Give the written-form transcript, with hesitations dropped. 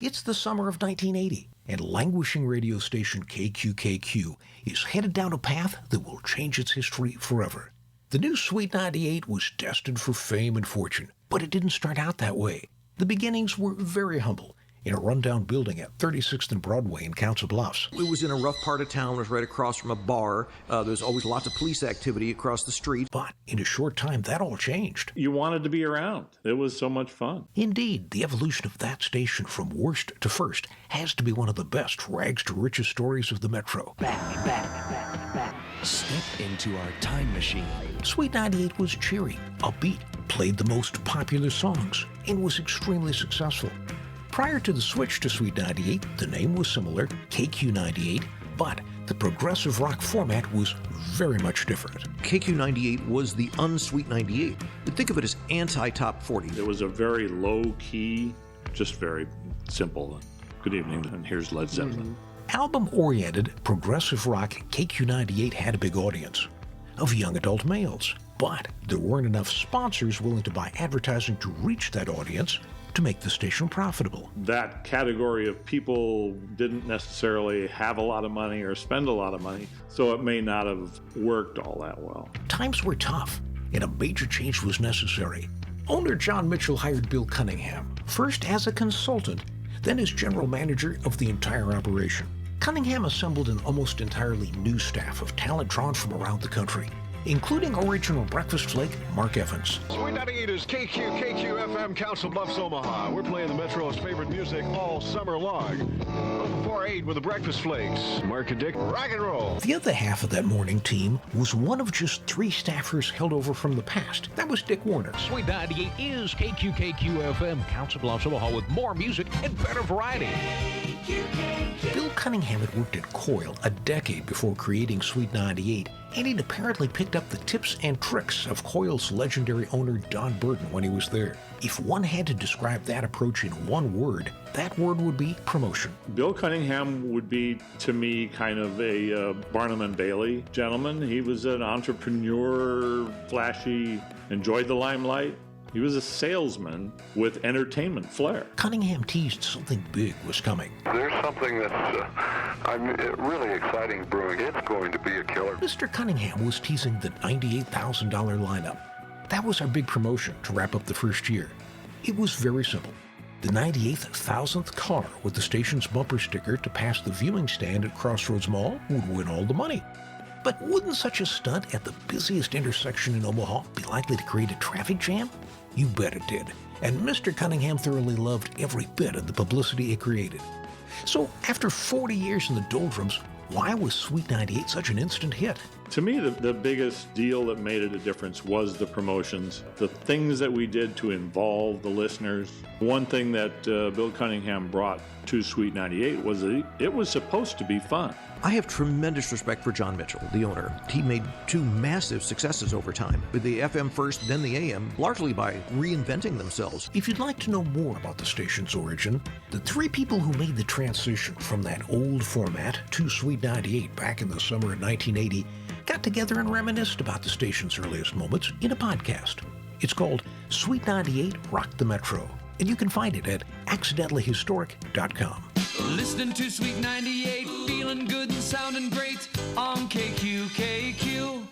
It's the summer of 1980, and languishing radio station KQKQ is headed down a path that will change its history forever. The new Sweet 98 was destined for fame and fortune, but it didn't start out that way. The beginnings were very humble, in a rundown building at 36th and Broadway in Council Bluffs. It was in a rough part of town. It was right across from a bar. There's always lots of police activity across the street. But in a short time, that all changed. You wanted to be around. It was so much fun. Indeed, the evolution of that station from worst to first has to be one of the best rags to riches stories of the Metro. Back. Step into our time machine. Sweet 98 was cheery, upbeat, played the most popular songs, and was extremely successful. Prior to the switch to Sweet 98, the name was similar, KQ98, but the progressive rock format was very much different. KQ98 was the unsweet 98. But think of it as anti-top 40. It was a very low-key, just very simple. Good evening, and here's Led Zeppelin. Album-oriented, progressive rock, KQ98 had a big audience of young adult males. But there weren't enough sponsors willing to buy advertising to reach that audience to make the station profitable. That category of people didn't necessarily have a lot of money or spend a lot of money, so it may not have worked all that well. Times were tough, and a major change was necessary. Owner John Mitchell hired Bill Cunningham, first as a consultant, then as general manager of the entire operation. Cunningham assembled an almost entirely new staff of talent drawn from around the country, including original Breakfast Flake Mark Evans. Sweet 98 is KQKQ-FM, Council Bluffs, Omaha. We're playing the Metro's favorite music all summer long. Before 8 with the Breakfast Flakes. Mark and Dick, rock and roll. The other half of that morning team was one of just 3 staffers held over from the past. That was Dick Warner. Sweet 98 is KQKQ-FM, Council Bluffs, Omaha, with more music and better variety. Bill Cunningham had worked at Coil a decade before creating Sweet 98, and he'd apparently picked up the tips and tricks of Coil's legendary owner Don Burton when he was there. If one had to describe that approach in one word, that word would be promotion. Bill Cunningham would be, to me, kind of a Barnum and Bailey gentleman. He was an entrepreneur, flashy, enjoyed the limelight. He was a salesman with entertainment flair. Cunningham teased something big was coming. There's something that's really exciting brewing. It's going to be a killer. Mr. Cunningham was teasing the $98,000 lineup. That was our big promotion to wrap up the first year. It was very simple. The 98,000th car with the station's bumper sticker to pass the viewing stand at Crossroads Mall would win all the money. But wouldn't such a stunt at the busiest intersection in Omaha be likely to create a traffic jam? You bet it did. And Mr. Cunningham thoroughly loved every bit of the publicity it created. So after 40 years in the doldrums, why was Sweet 98 such an instant hit? To me, the biggest deal that made it a difference was the promotions, the things that we did to involve the listeners. One thing that Bill Cunningham brought to Sweet 98 was that it was supposed to be fun. I have tremendous respect for John Mitchell, the owner. He made 2 massive successes over time, with the FM first, then the AM, largely by reinventing themselves. If you'd like to know more about the station's origin, the 3 people who made the transition from that old format to Sweet 98 back in the summer of 1980 got together and reminisced about the station's earliest moments in a podcast. It's called Sweet 98 Rock the Metro, and you can find it at accidentallyhistoric.com. Listening to Sweet 98, feeling good and sounding great on KQKQ.